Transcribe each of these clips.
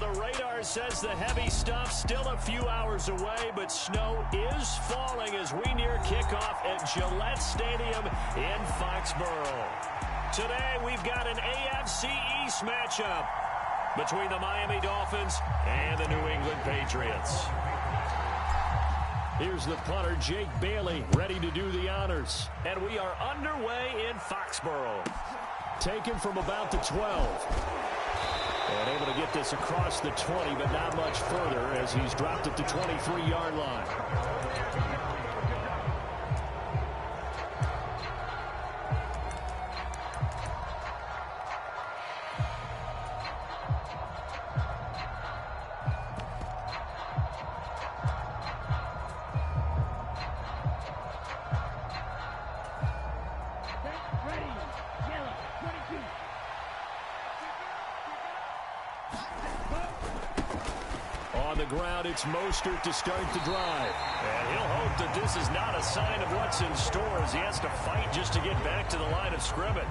the radar says the heavy stuff still a few hours away, but snow is falling as we near kickoff at Gillette Stadium in Foxborough. Today we've got an AFC East matchup between the Miami Dolphins and the New England Patriots. Here's the punter, Jake Bailey, ready to do the honors. And we are underway in Foxborough. Taken from about the 12. And able to get this across the 20, but not much further as he's dropped at the 23-yard line. On the ground, it's Mostert to start the drive. And he'll hope that this is not a sign of what's in store as he has to fight just to get back to the line of scrimmage.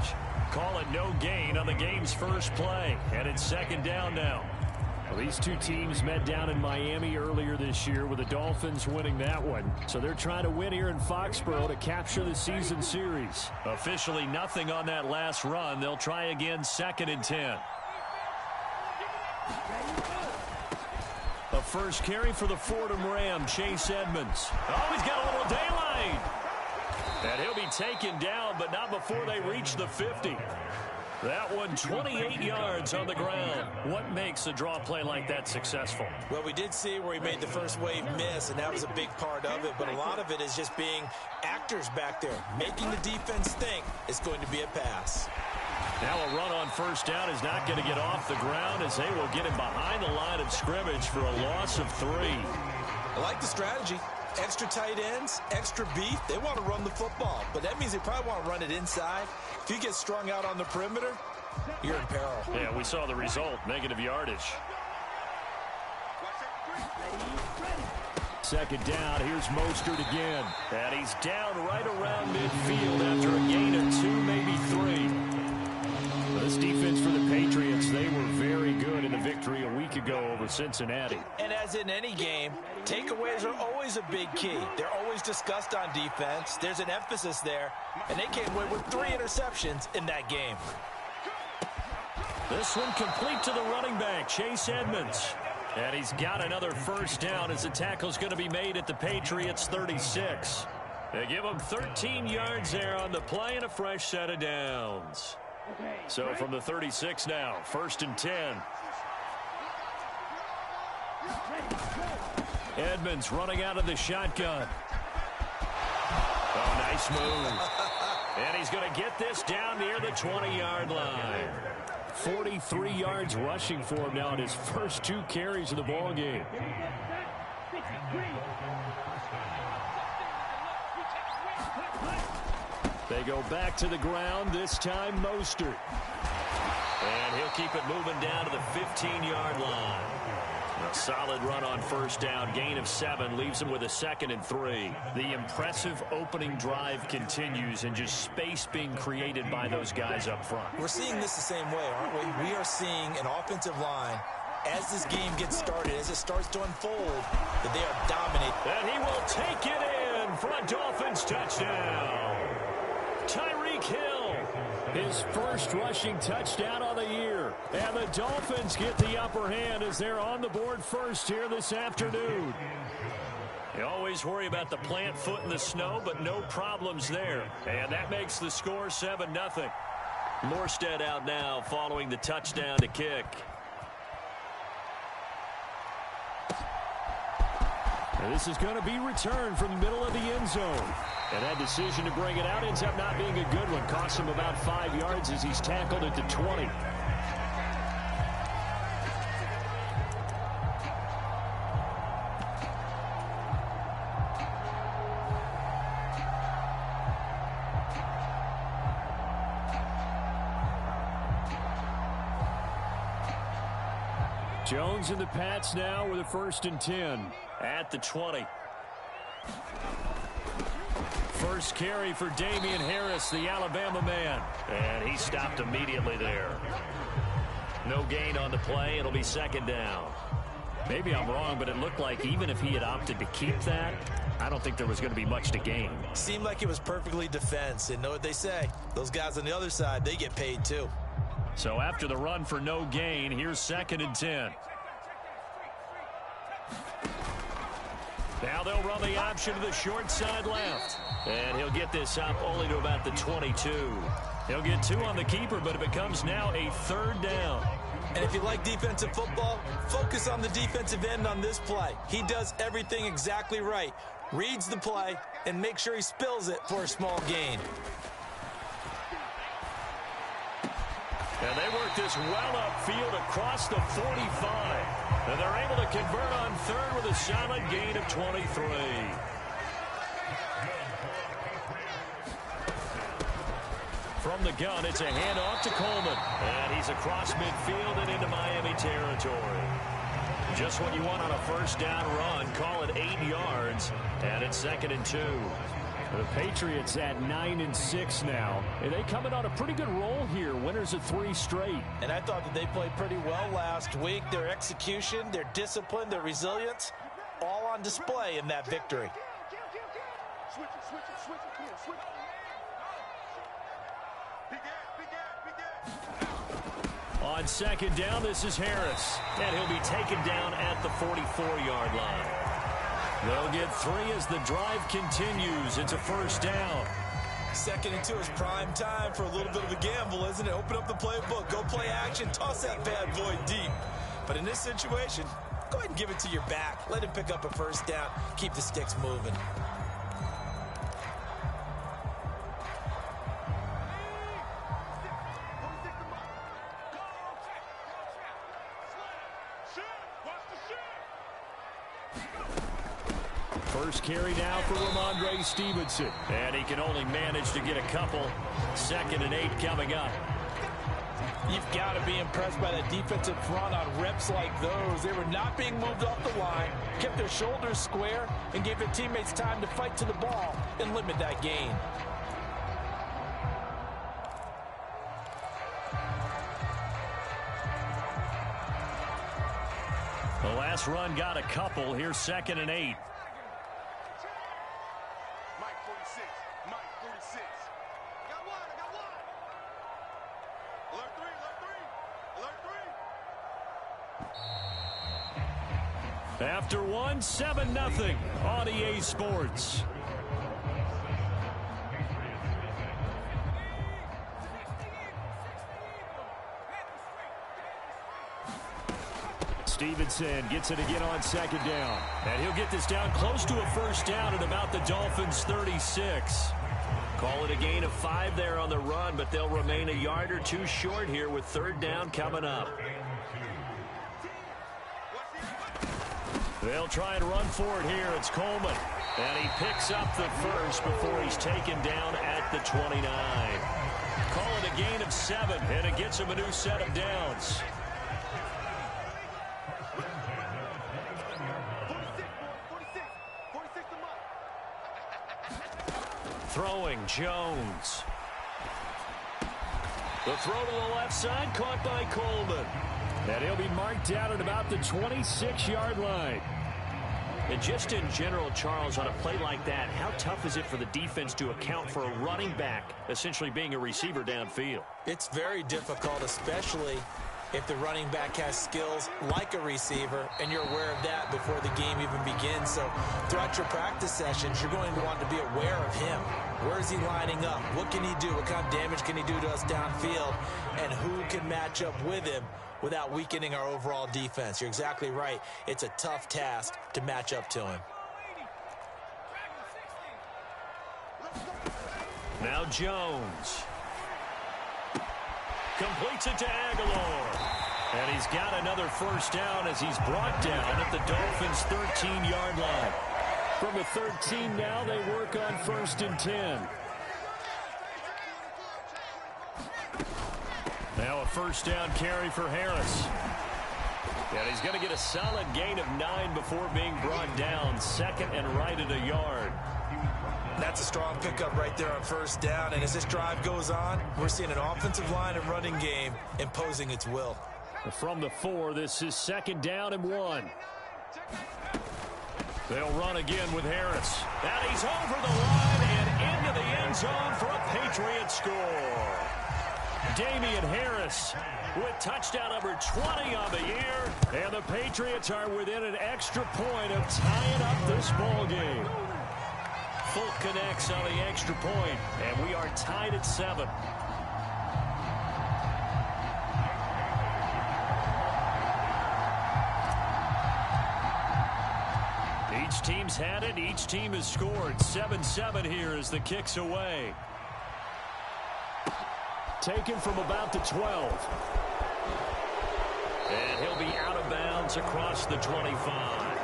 Call it no gain on the game's first play. And it's second down now. Well, these two teams met down in Miami earlier this year with the Dolphins winning that one. So they're trying to win here in Foxborough to capture the season series. Officially nothing on that last run. They'll try again 2nd and 10. A first carry for the Fordham Ram, Chase Edmonds. Oh, he's got a little daylight. And he'll be taken down, but not before they reach the 50. That one 28 yards on the ground. What makes a draw play like that successful? Well, we did see where he made the first wave miss, and that was a big part of it. But a lot of it is just being actors back there, making the defense think it's going to be a pass. Now a run on first down is not going to get off the ground as they will get him behind the line of scrimmage for a loss of 3. I like the strategy. Extra tight ends, extra beef. They want to run the football, but that means they probably want to run it inside. If you get strung out on the perimeter, you're in peril. Yeah, we saw the result, negative yardage. Second down, here's Mostert again. And he's down right around midfield after a gain of 2, maybe 3. This defense for the Patriots, they were very good in the victory a week ago over Cincinnati. And as in any game, takeaways are always a big key. They're always discussed on defense. There's an emphasis there, and they came away with 3 interceptions in that game. This one complete to the running back, Chase Edmonds. And he's got another first down as the tackle's going to be made at the Patriots' 36. They give him 13 yards there on the play and a fresh set of downs. So from the 36 now, 1st and 10. Edmonds running out of the shotgun. Oh, nice move. And he's going to get this down near the 20-yard line. 43 yards rushing for him now in his first 2 carries of the ball game. They go back to the ground, this time Mostert. And he'll keep it moving down to the 15-yard line. A solid run on first down, gain of 7, leaves him with a 2nd and 3. The impressive opening drive continues and just space being created by those guys up front. We're seeing this the same way, aren't we? We are seeing an offensive line, as this game gets started, as it starts to unfold, that they are dominating. And he will take it in for a Dolphins touchdown. Tyreek Hill, his first rushing touchdown of the year. And the Dolphins get the upper hand as they're on the board first here this afternoon. You always worry about the plant foot in the snow, but no problems there. And that makes the score 7-0. Morstead out now following the touchdown to kick. And this is going to be returned from the middle of the end zone. And that decision to bring it out ends up not being a good one. Costs him about 5 yards as he's tackled at the 20. Jones and the Pats now with a 1st and 10 at the 20. First carry for Damian Harris, the Alabama man. And he stopped immediately there. No gain on the play. It'll be second down. Maybe I'm wrong, but it looked like even if he had opted to keep that, I don't think there was going to be much to gain. Seemed like it was perfectly defense. And know what they say? Those guys on the other side, they get paid too. So after the run for no gain, here's 2nd and 10. Now they'll run the option to the short side left. And he'll get this up only to about the 22. He'll get 2 on the keeper, but it becomes now a 3rd down. And if you like defensive football, focus on the defensive end on this play. He does everything exactly right. Reads the play and make sure he spills it for a small gain. And they work this well upfield across the 45. And they're able to convert on 3rd with a solid gain of 23. From the gun, it's a handoff to Coleman. And he's across midfield and into Miami territory. Just what you want on a 1st down run. Call it 8 yards. And it's 2nd and 2. The Patriots at 9-6 now. And they coming on a pretty good roll here. Winners of 3 straight. And I thought that they played pretty well last week. Their execution, their discipline, their resilience, all on display in that victory. On 2nd down, this is Harris. And he'll be taken down at the 44-yard line. They'll get 3 as the drive continues. It's a 1st down. 2nd and 2 is prime time for a little bit of a gamble, isn't it? Open up the playbook, go play action, toss that bad boy deep. But in this situation, go ahead and give it to your back. Let him pick up a 1st down. Keep the sticks moving. First carry now for Ramondre Stevenson. And he can only manage to get a couple. 2nd and 8 coming up. You've got to be impressed by that defensive front on reps like those. They were not being moved off the line, kept their shoulders square, and gave their teammates time to fight to the ball and limit that gain. The last run got a couple. Here's 2nd and 8. After 1, 7-0 on EA Sports. Stevenson gets it again on 2nd down. And he'll get this down close to a 1st down at about the Dolphins' 36. Call it a gain of 5 there on the run, but they'll remain a yard or 2 short here with 3rd down coming up. They'll try and run for it here. It's Coleman. And he picks up the 1st before he's taken down at the 29. Call it a gain of 7, and it gets him a new set of downs. Throwing, Jones. The throw to the left side, caught by Coleman. And he'll be marked down at about the 26-yard line. And just in general, Charles, on a play like that, how tough is it for the defense to account for a running back essentially being a receiver downfield? It's very difficult, especially if the running back has skills like a receiver, and you're aware of that before the game even begins. So throughout your practice sessions, you're going to want to be aware of him. Where is he lining up? What can he do? What kind of damage can he do to us downfield? And who can match up with him without weakening our overall defense? You're exactly right. It's a tough task to match up to him. Now Jones. Completes it to Aguilar. And he's got another 1st down as he's brought down at the Dolphins' 13-yard line. From the 13 now, they work on 1st and 10. Now a 1st down carry for Harris. And he's going to get a solid gain of 9 before being brought down. 2nd and right at a yard. That's a strong pickup right there on 1st down. And as this drive goes on, we're seeing an offensive line and running game imposing its will. From the 4, this is 2nd down and 1. They'll run again with Harris. And he's over the line and into the end zone for a Patriots score. Damian Harris with touchdown number 20 on the year. And the Patriots are within an extra point of tying up this ball game. Fulk connects on the extra point, and we are tied at 7. Each team's had it. Each team has scored. 7-7 here as the kick's away. Taken from about the 12. And he'll be out of bounds across the 25.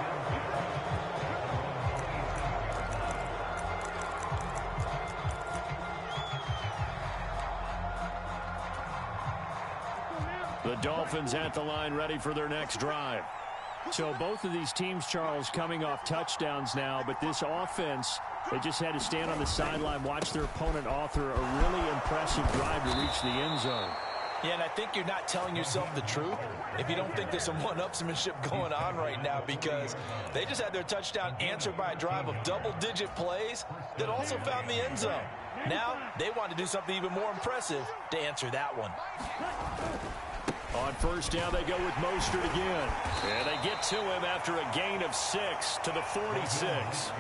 The Dolphins at the line ready for their next drive. So both of these teams, Charles, coming off touchdowns now, but this offense, they just had to stand on the sideline, watch their opponent author a really impressive drive to reach the end zone. Yeah, and I think you're not telling yourself the truth if you don't think there's some one-upsmanship going on right now, because they just had their touchdown answered by a drive of double-digit plays that also found the end zone. Now they want to do something even more impressive to answer that one. On 1st down, they go with Mostert again. And they get to him after a gain of 6 to the 46.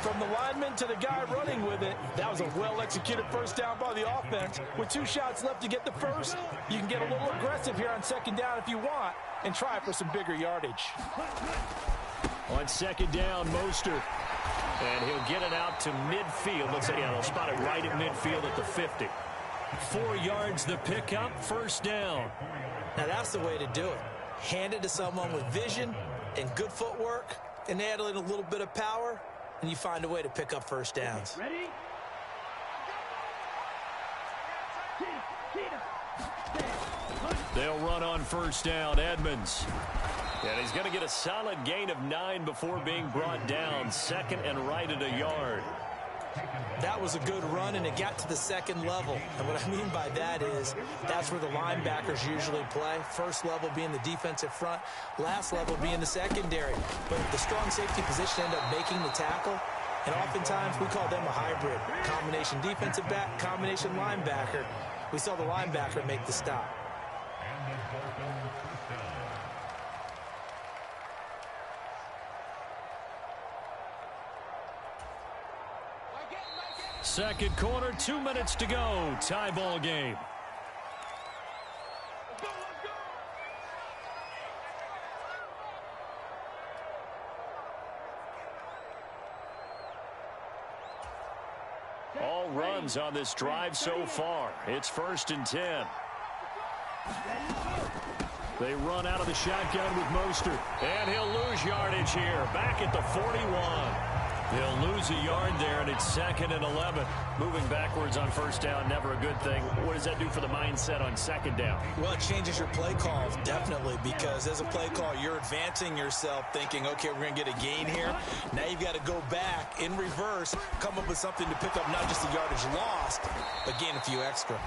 From the lineman to the guy running with it, that was a well-executed 1st down by the offense. With 2 shots left to get the first, you can get a little aggressive here on 2nd down if you want and try for some bigger yardage. On 2nd down, Mostert. And he'll get it out to midfield. Let's say, they'll spot it right at midfield at the 50. 4 yards the pickup, 1st down. Now that's the way to do it. Hand it to someone with vision and good footwork, and add in a little bit of power, and you find a way to pick up 1st downs. Ready? They'll run on 1st down, Edmonds. And he's going to get a solid gain of 9 before being brought down. 2nd and right at a yard. That was a good run, and it got to the 2nd level. And what I mean by that is that's where the linebackers usually play. 1st level being the defensive front, last level being the secondary. But the strong safety position ended up making the tackle, and oftentimes we call them a hybrid. Combination defensive back, combination linebacker. We saw the linebacker make the stop. Second quarter, 2 minutes to go. Tie ball game. All runs on this drive so far. It's 1st and 10. They run out of the shotgun with Mostert. And he'll lose yardage here. Back at the 41. They'll lose a yard there, and it's 2nd and 11. Moving backwards on 1st down, never a good thing. What does that do for the mindset on 2nd down? Well, it changes your play calls, definitely, because as a play call, you're advancing yourself thinking, okay, we're going to get a gain here. Now you've got to go back in reverse, come up with something to pick up not just the yardage lost, but gain a few extra.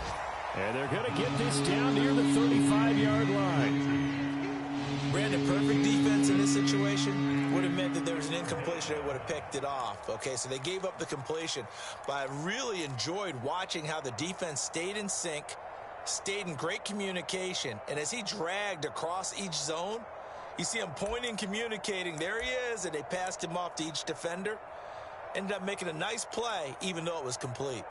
And they're going to get this down near the 35-yard line. Brandon, perfect defense in this situation would have meant that there was an incompletion. They would have picked it off. Okay, so they gave up the completion. But I really enjoyed watching how the defense stayed in sync, stayed in great communication. And as he dragged across each zone, you see him pointing, communicating. There he is, and they passed him off to each defender. Ended up making a nice play, even though it was complete.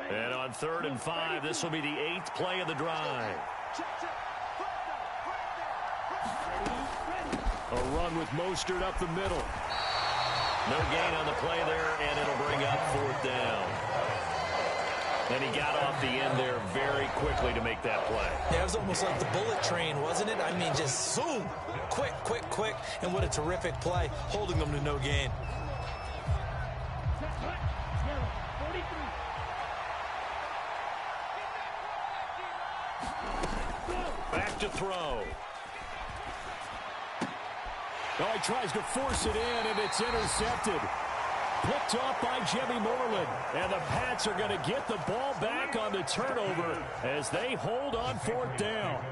And on 3rd and 5, this will be the 8th play of the drive. A run with Mostert up the middle. No gain on the play there, and it'll bring up 4th down. And he got off the end there very quickly to make that play. Yeah, it was almost like the bullet train, wasn't it? I mean, just zoom, quick, quick, quick, and what a terrific play, holding them to no gain. Back to throw. Oh, he tries to force it in, and it's intercepted. Picked off by Jimmy Moreland. And the Pats are going to get the ball back on the turnover as they hold on 4th down.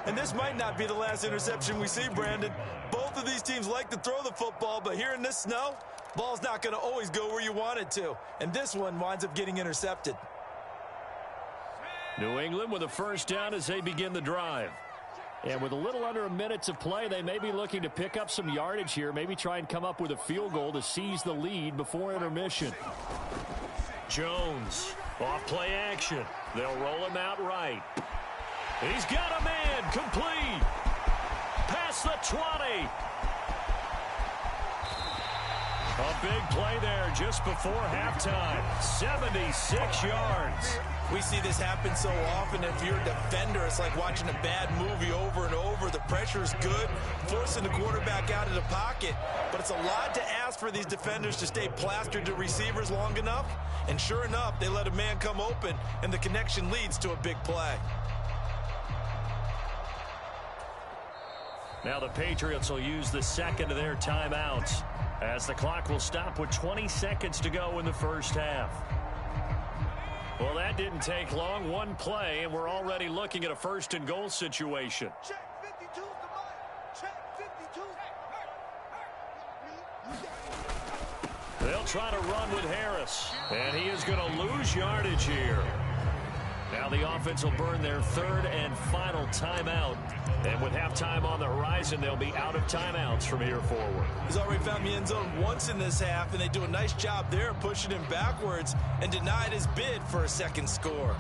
And this might not be the last interception we see, Brandon. Both of these teams like to throw the football, but here in this snow, ball's not going to always go where you want it to. And this one winds up getting intercepted. New England with a first down as they begin the drive. And with a little under a minute to play, they may be looking to pick up some yardage here, maybe try and come up with a field goal to seize the lead before intermission. Jones, off play action. They'll roll him out right. He's got a man, complete. Past the 20. A big play there just before halftime. 76 yards. We see this happen so often. If you're a defender, it's like watching a bad movie over and over. The pressure is good, forcing the quarterback out of the pocket. But it's a lot to ask for these defenders to stay plastered to receivers long enough. And sure enough, they let a man come open, and the connection leads to a big play. Now the Patriots will use the second of their timeouts as the clock will stop with 20 seconds to go in the first half. Well, that didn't take long. One play, and we're already looking at a first and goal situation. Check 52 to Mike. Check 52. They'll try to run with Harris, and he is going to lose yardage here. Now the offense will burn their third and final timeout. And with halftime on the horizon, they'll be out of timeouts from here forward. He's already found the end zone once in this half, and they do a nice job there pushing him backwards and denied his bid for a second score.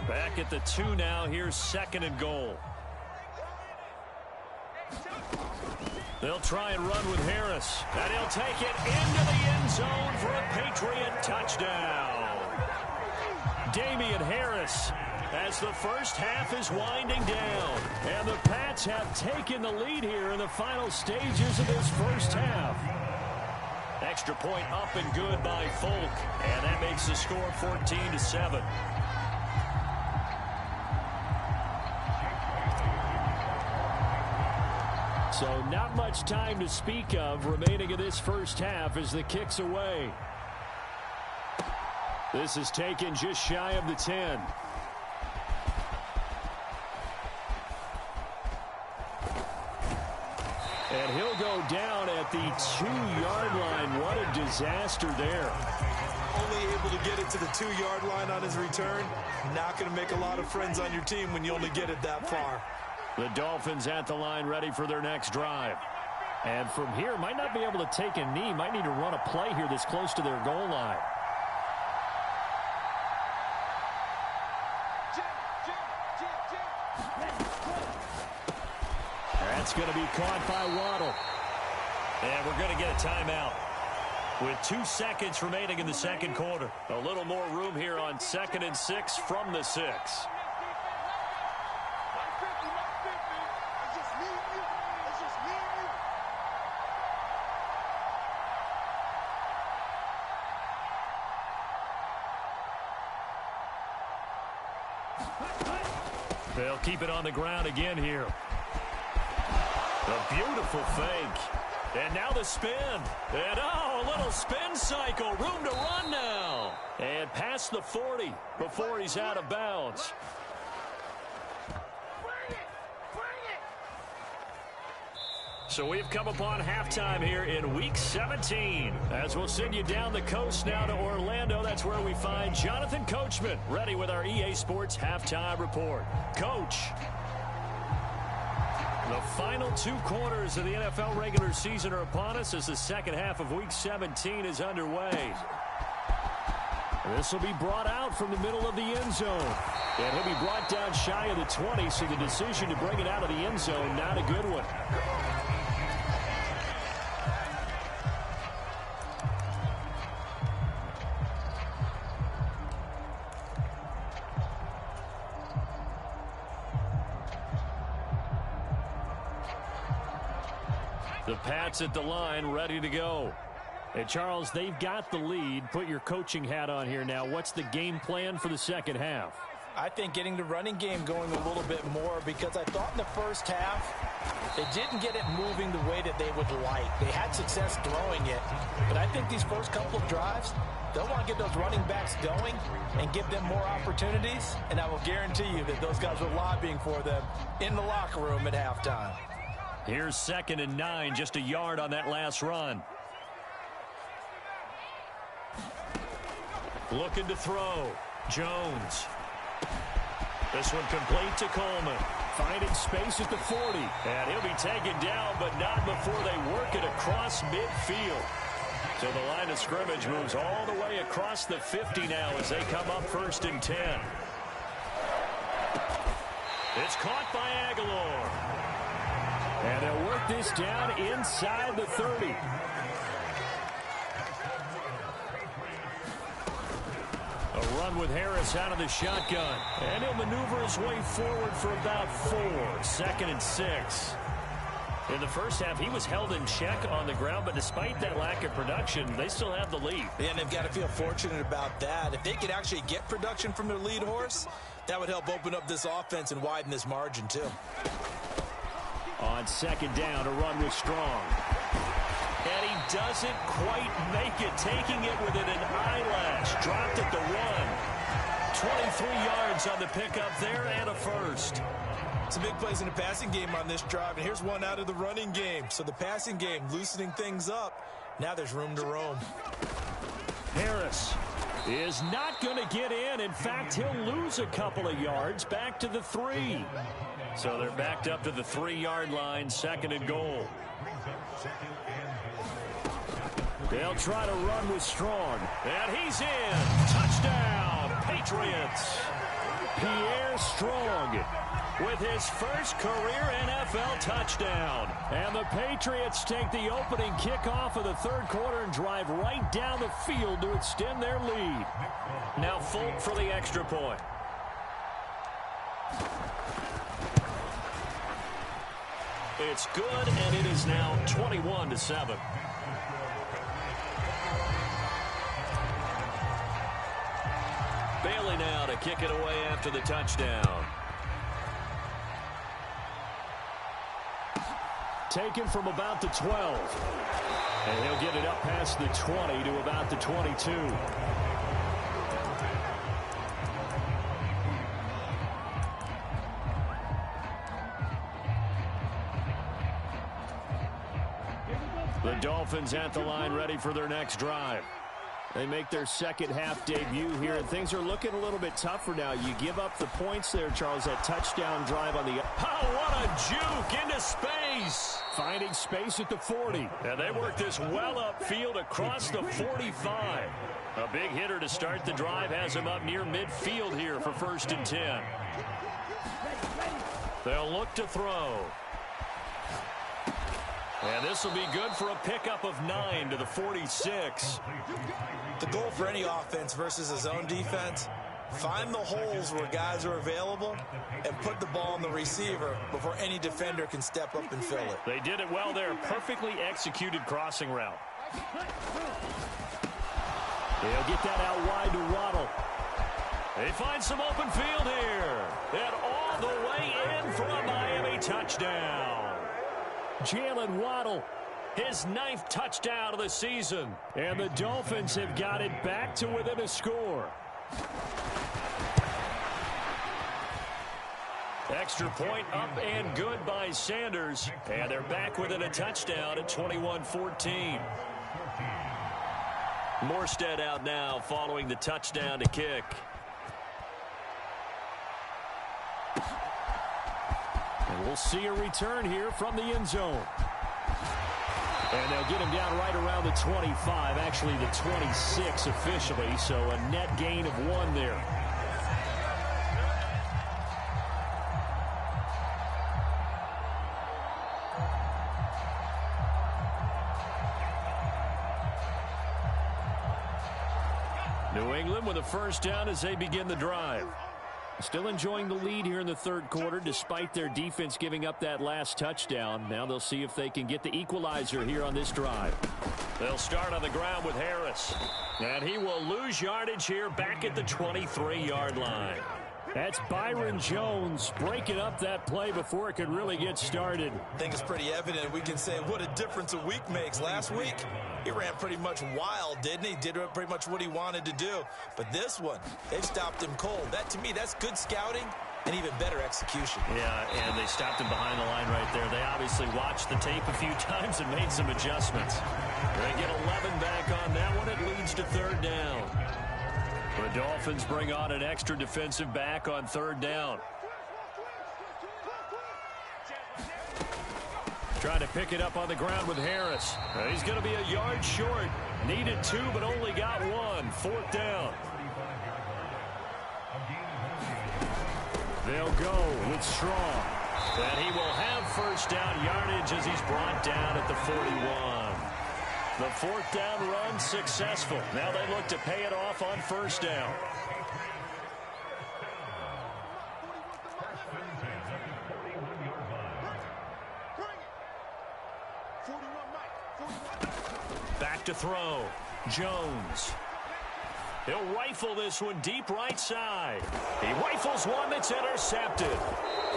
Back at the 2 now. Here's second and goal. They'll try and run with Harris. And he'll take it into the end zone for a Patriot touchdown. Damian Harris as the first half is winding down. And the Pats have taken the lead here in the final stages of this first half. Extra point up and good by Folk. And that makes the score 14-7. So not much time to speak of remaining in this first half as the kick's away. This is taken just shy of the 10. And he'll go down at the 2-yard line. What a disaster there. Only able to get it to the 2-yard line on his return. Not going to make a lot of friends on your team when you only get it that far. The Dolphins at the line ready for their next drive. And from here, might not be able to take a knee. Might need to run a play here this close to their goal line. That's going to be caught by Waddle. And we're going to get a timeout with 2 seconds remaining in the second quarter. A little more room here on 2nd and 6 from the 6. They'll keep it on the ground again here. A beautiful fake. And now the spin. And a little spin cycle. Room to run now. And past the 40 before he's out of bounds. So we've come upon halftime here in Week 17. As we'll send you down the coast now to Orlando. That's where we find Jonathan Coachman ready with our EA Sports Halftime Report. Coach, the final 2 quarters of the NFL regular season are upon us as the second half of Week 17 is underway. This will be brought out from the middle of the end zone. And he'll be brought down shy of the 20, so the decision to bring it out of the end zone, not a good one. The Pats at the line, ready to go. And Charles, they've got the lead. Put your coaching hat on here now. What's the game plan for the second half? I think getting the running game going a little bit more, because I thought in the first half they didn't get it moving the way that they would like. They had success throwing it, but I think these first couple of drives, they'll want to get those running backs going and give them more opportunities, and I will guarantee you that those guys were lobbying for them in the locker room at halftime. Here's 2nd and 9, just a yard on that last run. Looking to throw. Jones. This one complete to Coleman. Finding space at the 40. And he'll be taken down, but not before they work it across midfield. So the line of scrimmage moves all the way across the 50 now as they come up 1st and 10. It's caught by Aguilar. And they'll work this down inside the 30. A run with Harris out of the shotgun. And he'll maneuver his way forward for about 4. 2nd and 6. In the first half, he was held in check on the ground, but despite that lack of production, they still have the lead. And they've got to feel fortunate about that. If they could actually get production from their lead horse, that would help open up this offense and widen this margin too. On 2nd down, a run with Strong. And he doesn't quite make it, taking it within an eyelash. Dropped at the 1. 23 yards on the pickup there and a first. Some big plays in the passing game on this drive, and here's one out of the running game. So the passing game loosening things up. Now there's room to roam. Harris is not going to get in. In fact, he'll lose a couple of yards back to the 3. So they're backed up to the 3-yard line, 2nd and goal. They'll try to run with Strong. And he's in. Touchdown, Patriots. Pierre Strong with his first career NFL touchdown. And the Patriots take the opening kickoff of the 3rd quarter and drive right down the field to extend their lead. Now Folk for the extra point. It's good, and it is now 21-7. Bailey now to kick it away after the touchdown. Taken from about the 12. And he'll get it up past the 20 to about the 22. The Dolphins at the line, ready for their next drive. They make their 2nd half debut here, and things are looking a little bit tougher now. You give up the points there, Charles, that touchdown drive on the... Oh, what a juke into space. Finding space at the 40. And they work this well upfield across the 45. A big hitter to start the drive has him up near midfield here for 1st and 10. They'll look to throw. And this will be good for a pickup of 9 to the 46. The goal for any offense versus a zone defense, find the holes where guys are available and put the ball on the receiver before any defender can step up and fill it. They did it well there. Perfectly executed crossing route. They'll get that out wide to Waddle. They find some open field here. And all the way in for a Miami touchdown. Jalen Waddle, his 9th touchdown of the season. And the Dolphins have got it back to within a score. Extra point up and good by Sanders. And they're back within a touchdown at 21-14. Morstead out now following the touchdown to kick. And we'll see a return here from the end zone. And they'll get him down right around the 25, actually the 26 officially, so a net gain of 1 there. New England with a 1st down as they begin the drive. Still enjoying the lead here in the 3rd quarter despite their defense giving up that last touchdown. Now they'll see if they can get the equalizer here on this drive. They'll start on the ground with Harris. And he will lose yardage here back at the 23-yard line. That's Byron Jones breaking up that play before it could really get started. I think it's pretty evident. We can say what a difference a week makes. Last week, he ran pretty much wild, didn't he? Did pretty much what he wanted to do. But this one, they've stopped him cold. That, to me, that's good scouting and even better execution. Yeah, and they stopped him behind the line right there. They obviously watched the tape a few times and made some adjustments. They get 11 back on that one. It leads to third down. The Dolphins bring on an extra defensive back on third down. Trying to pick it up on the ground with Harris. He's going to be a yard short. Needed 2, but only got 1. Fourth down. They'll go with Strong. And he will have first down yardage as he's brought down at the 41. The fourth down run successful. Now they look to pay it off on first down. Back to throw. Jones. He'll rifle this one deep right side. He rifles one that's intercepted.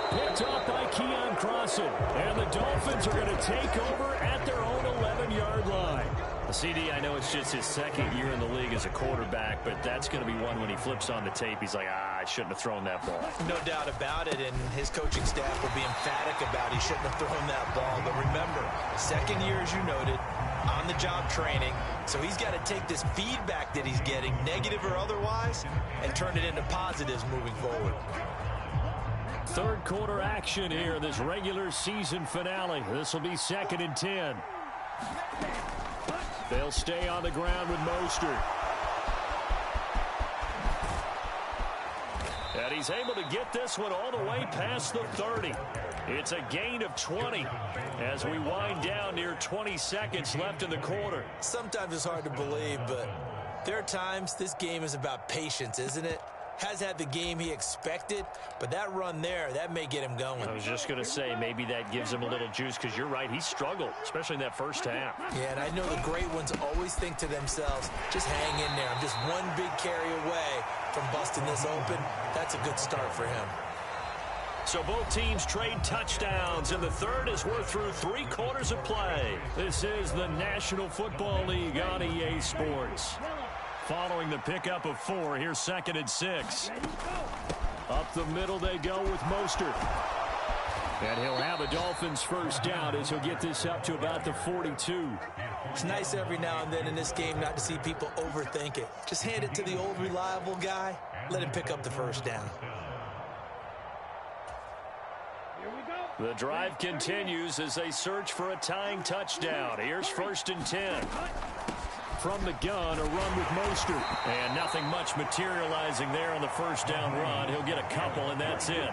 Picked off by Keon Crossan. And the Dolphins are going to take over at their own 11-yard line. The CD, I know it's just his second year in the league as a quarterback, but that's going to be one when he flips on the tape. He's like, I shouldn't have thrown that ball. No doubt about it, and his coaching staff will be emphatic about he shouldn't have thrown that ball. But remember, second year, as you noted, on-the-job training, so he's got to take this feedback that he's getting, negative or otherwise, and turn it into positives moving forward. Third quarter action here, this regular season finale. This will be 2nd and 10. They'll stay on the ground with Mostert. And he's able to get this one all the way past the 30. It's a gain of 20 as we wind down near 20 seconds left in the quarter. Sometimes it's hard to believe, but there are times this game is about patience, isn't it? Has had the game he expected, but that run there, that may get him going. I was just going to say, maybe that gives him a little juice, because you're right, he struggled, especially in that first half. Yeah, and I know the great ones always think to themselves, just hang in there. I'm just one big carry away from busting this open. That's a good start for him. So both teams trade touchdowns, and the third as we're through 3 quarters of play. This is the National Football League on EA Sports. Following the pickup of 4, here's 2nd and 6. Up the middle they go with Mostert. And he'll have a Dolphins first down as he'll get this up to about the 42. It's nice every now and then in this game not to see people overthink it. Just hand it to the old reliable guy. Let him pick up the first down. The drive continues as they search for a tying touchdown. Here's 1st and 10. From the gun, a run with Mostert. And nothing much materializing there on the first down run. He'll get a couple, and that's it.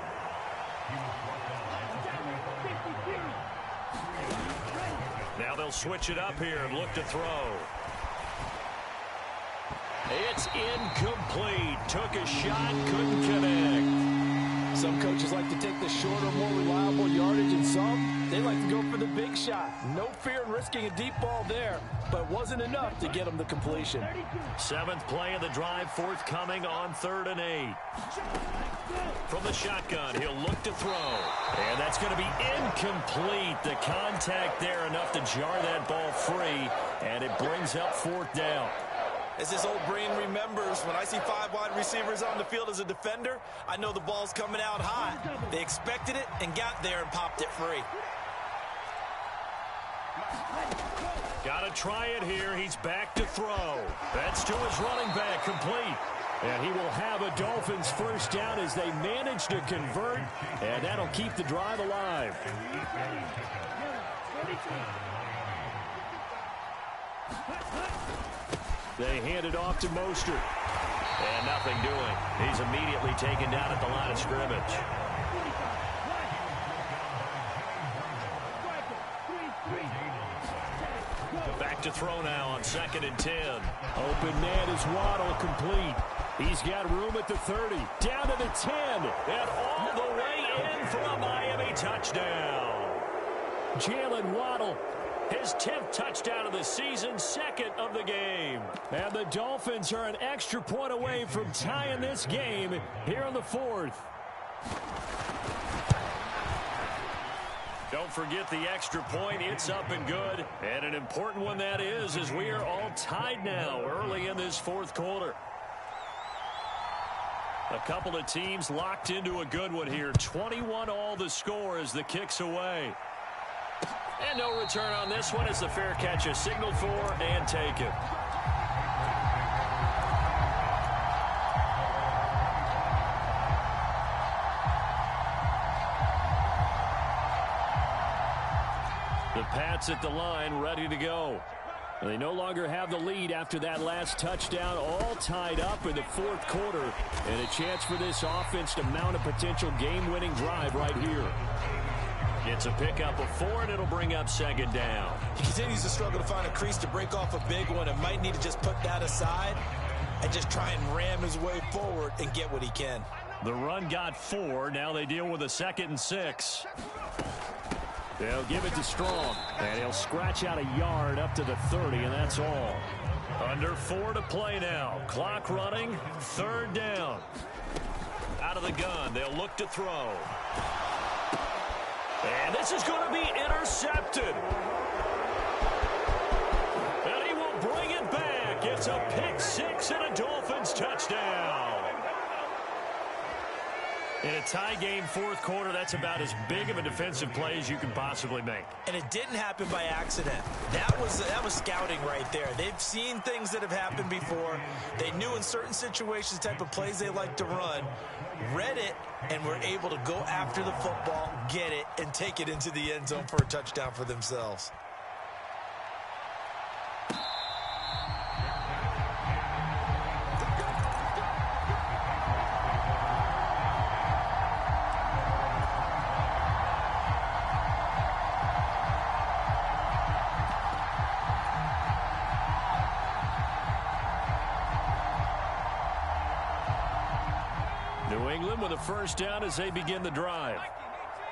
Now they'll switch it up here and look to throw. It's incomplete. Took a shot, couldn't connect. Some coaches like to take the shorter, more reliable yardage, and some, they like to go for the big shot. No fear in risking a deep ball there, but it wasn't enough to get them the completion. 7th play of the drive forthcoming on 3rd and 8. From the shotgun, he'll look to throw. And that's going to be incomplete. The contact there enough to jar that ball free, and it brings up 4th down. As this old brain remembers, when I see 5 wide receivers on the field as a defender, I know the ball's coming out hot. They expected it and got there and popped it free. Got to try it here. He's back to throw. That's to his running back, complete. And he will have a Dolphins first down as they manage to convert, and that'll keep the drive alive. They hand it off to Mostert. And nothing doing. He's immediately taken down at the line of scrimmage. Back to throw now on 2nd and 10. Open man is Waddle, complete. He's got room at the 30. Down to the 10. And all the way in for a Miami touchdown. Jalen Waddle His 10th touchdown of the season, second of the game. And the Dolphins are an extra point away from tying this game here in the fourth. Don't forget the extra point. It's up and good. And an important one that is, as we are all tied now early in this fourth quarter. A couple of teams locked into a good one here. 21 all the score as the kick's away. And no return on this one as the fair catch is signaled for and taken. The Pats at the line, ready to go. They no longer have the lead after that last touchdown, all tied up in the fourth quarter. And a chance for this offense to mount a potential game-winning drive right here. It's a pickup of 4, and it'll bring up second down. He continues to struggle to find a crease to break off a big one and might need to just put that aside and just try and ram his way forward and get what he can. The run got 4. Now they deal with a 2nd and 6. They'll give it to Strong, and he'll scratch out a yard up to the 30, and that's all. Under 4 to play now. Clock running, 3rd down. Out of the gun, they'll look to throw. And this is going to be intercepted. And he will bring it back. It's a pick 6 and a Dolphins touchdown. In a tie game fourth quarter, that's about as big of a defensive play as you can possibly make. And it didn't happen by accident. That was scouting right there. They've seen things that have happened before. They knew in certain situations the type of plays they like to run, read it, and were able to go after the football, get it, and take it into the end zone for a touchdown for themselves. New England with a first down as they begin the drive.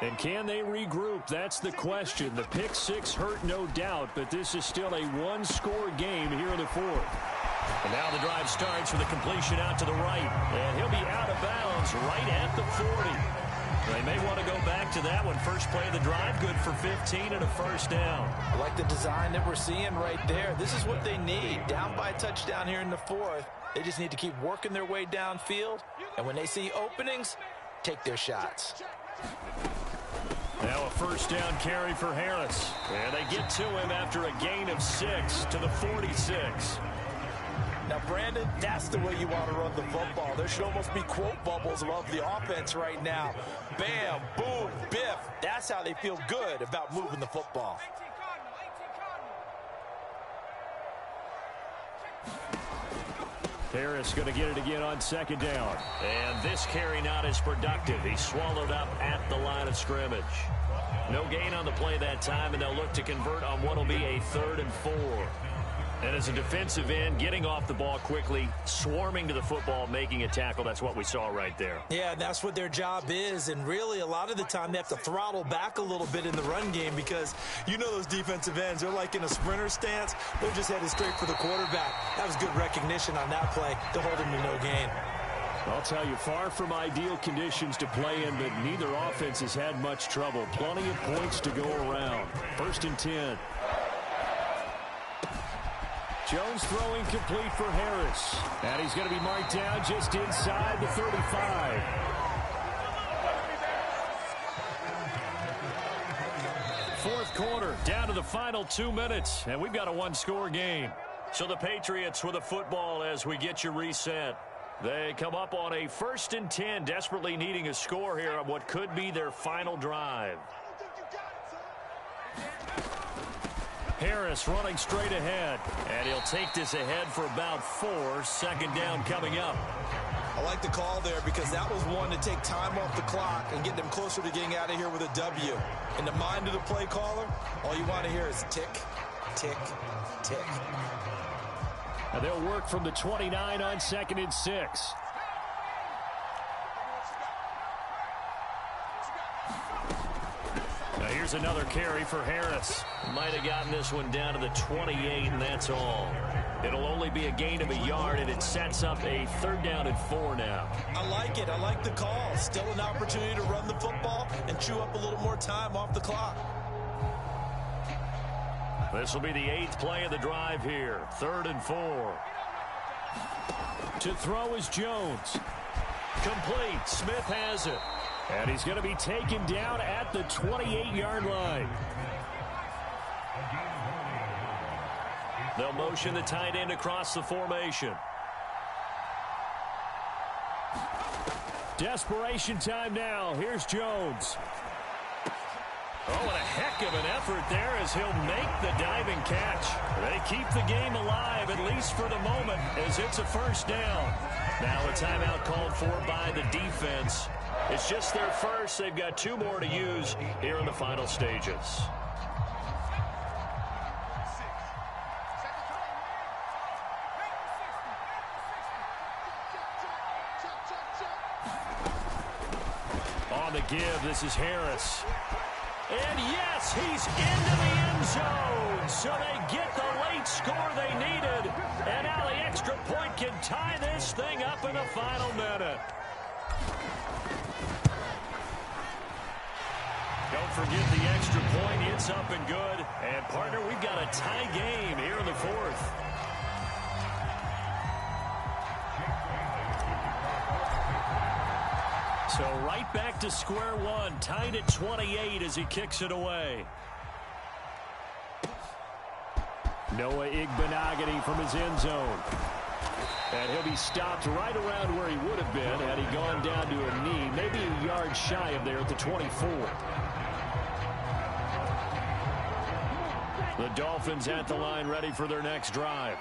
And can they regroup? That's the question. The pick 6 hurt, no doubt, but this is still a one-score game here in the fourth. And now the drive starts with a completion out to the right. And he'll be out of bounds right at the 40. They may want to go back to that one. First play of the drive, good for 15 and a first down. I like the design that we're seeing right there. This is what they need. Down by a touchdown here in the fourth. They just need to keep working their way downfield. And when they see openings, take their shots. Now a first down carry for Harris. And they get to him after a gain of 6 to the 46. Now, Brandon, that's the way you want to run the football. There should almost be quote bubbles above the offense right now. Bam, boom, biff. That's how they feel good about moving the football. Harris going to get it again on second down. And this carry not as productive. He swallowed up at the line of scrimmage. No gain on the play that time, and they'll look to convert on what will be a 3rd and 4. And as a defensive end, getting off the ball quickly, swarming to the football, making a tackle, that's what we saw right there. Yeah, that's what their job is, and really a lot of the time they have to throttle back a little bit in the run game because you know those defensive ends, they're like in a sprinter stance. They're just headed straight for the quarterback. That was good recognition on that play to hold him to no gain. I'll tell you, far from ideal conditions to play in, but neither offense has had much trouble. Plenty of points to go around. 1st and 10. Jones throwing complete for Harris. And he's going to be marked down just inside the 35. Fourth quarter, down to the final 2 minutes, and we've got a one-score game. So the Patriots with a football as we get you reset. They come up on a 1st and 10, desperately needing a score here on what could be their final drive. Harris running straight ahead, and he'll take this ahead for about 4. 2nd down coming up. I like the call there because that was one to take time off the clock and get them closer to getting out of here with a W. In the mind of the play caller, all you want to hear is tick, tick, tick. And they'll work from the 29 on 2nd and 6. Now Here's another carry for Harris. Might have gotten this one down to the 28, and that's all. It'll only be a gain of a yard, and it sets up a 3rd down and 4 now. I like it. I like the call. Still an opportunity to run the football and chew up a little more time off the clock. This will be the 8th play of the drive here. 3rd and 4. To throw is Jones. Complete. Smith has it. And he's going to be taken down at the 28-yard line. They'll motion the tight end across the formation. Desperation time now. Here's Jones. Oh, and a heck of an effort there as he'll make the diving catch. They keep the game alive, at least for the moment, as it's a 1st down. Now a timeout called for by the defense. It's just their first. They've got 2 more to use here in the final stages. On the give, this is Harris. And yes, he's into the end zone. So they get the late score they needed. And now the extra point can tie this thing up in the final minute. Don't forget the extra point. It's up and good. And, partner, we've got a tie game here in the 4th. So right back to square one, tied at 28 as he kicks it away. Noah Igbenogany from his end zone. And he'll be stopped right around where he would have been had he gone down to a knee, maybe a yard shy of there at the 24. The Dolphins at the line ready for their next drive.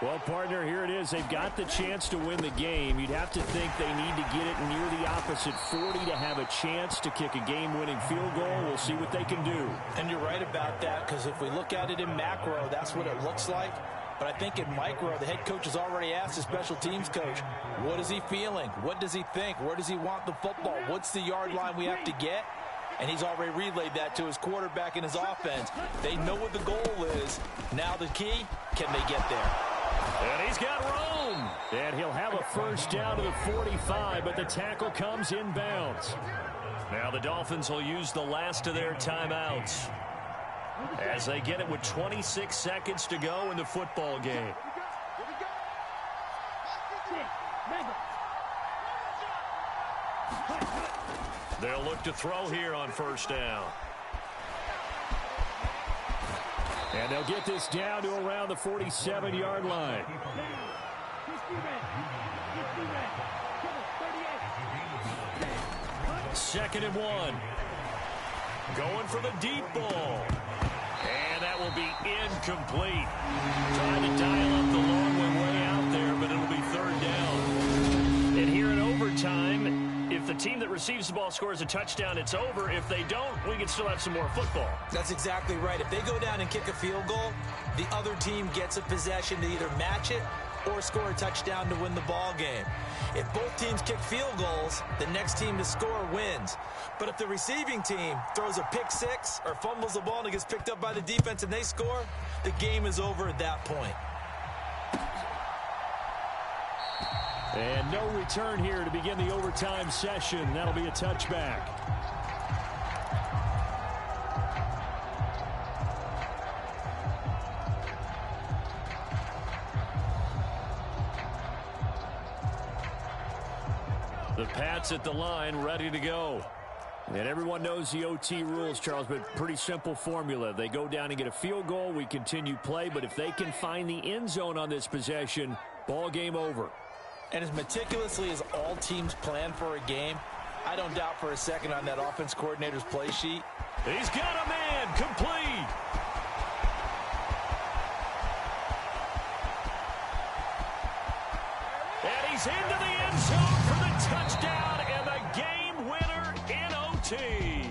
Well, partner, here it is. They've got the chance to win the game. You'd have to think they need to get it near the opposite 40 to have a chance to kick a game-winning field goal. We'll see what they can do. And you're right about that, because if we look at it in macro, that's what it looks like. But I think in micro, the head coach has already asked the special teams coach, what is he feeling? What does he think? Where does he want the football? What's the yard line we have to get? And he's already relayed that to his quarterback and his offense. They know what the goal is. Now the key, can they get there? And he's got room. And he'll have a 1st down to the 45, but the tackle comes inbounds. Now the Dolphins will use the last of their timeouts as they get it with 26 seconds to go in the football game. They'll look to throw here on 1st down. And they'll get this down to around the 47-yard line. 2nd and 1. Going for the deep ball. And that will be incomplete. Trying to dial up the long way out there, but it'll be 3rd down. And here in overtime, if the team that receives the ball scores a touchdown, it's over. If they don't, we can still have some more football. That's exactly right. If they go down and kick a field goal, the other team gets a possession to either match it or score a touchdown to win the ball game. If both teams kick field goals, the next team to score wins. But if the receiving team throws a pick six or fumbles the ball and it gets picked up by the defense and they score, the game is over at that point. And no return here to begin the overtime session. That'll be a touchback. The Pats at the line, ready to go. And everyone knows the OT rules, Charles, but pretty simple formula. They go down and get a field goal, we continue play, but if they can find the end zone on this possession, ball game over. And as meticulously as all teams plan for a game, I don't doubt for a second on that offense coordinator's play sheet. He's got a man, complete. And he's into the end zone for the touchdown and the game winner in OT.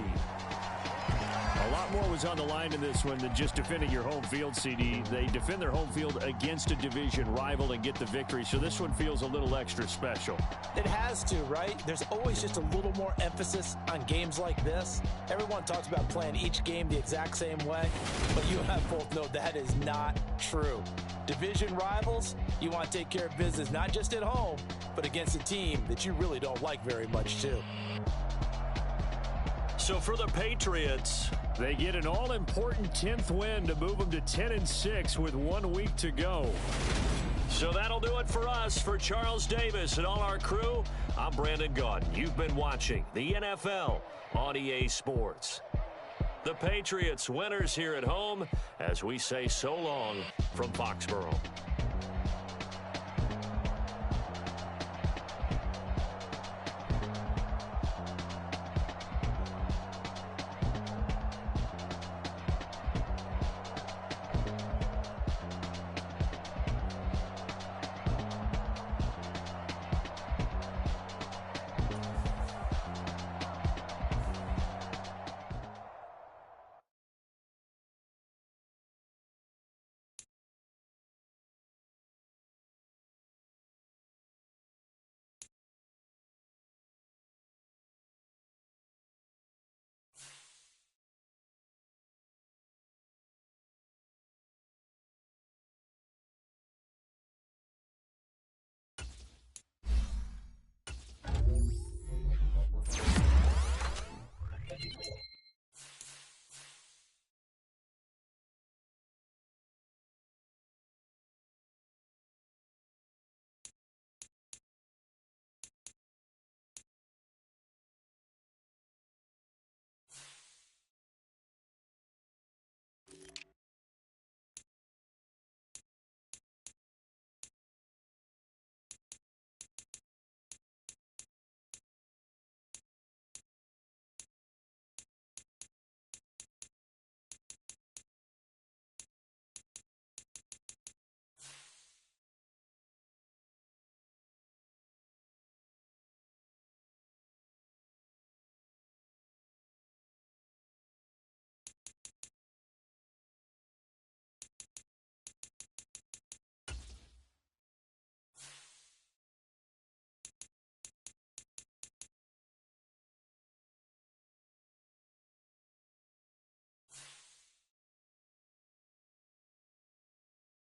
A lot more was on the line in this one than just defending your home field, CD. They defend their home field against a division rival and get the victory, so this one feels a little extra special. It has to, right? There's always just a little more emphasis on games like this. Everyone talks about playing each game the exact same way, but you and I both know that is not true. Division rivals, you want to take care of business not just at home, but against a team that you really don't like very much too. So for the Patriots, they get an all-important 10th win to move them to 10-6 with 1 week to go. So that'll do it for us. For Charles Davis and all our crew, I'm Brandon Gaudin. You've been watching the NFL on EA Sports. The Patriots winners here at home as we say so long from Foxborough.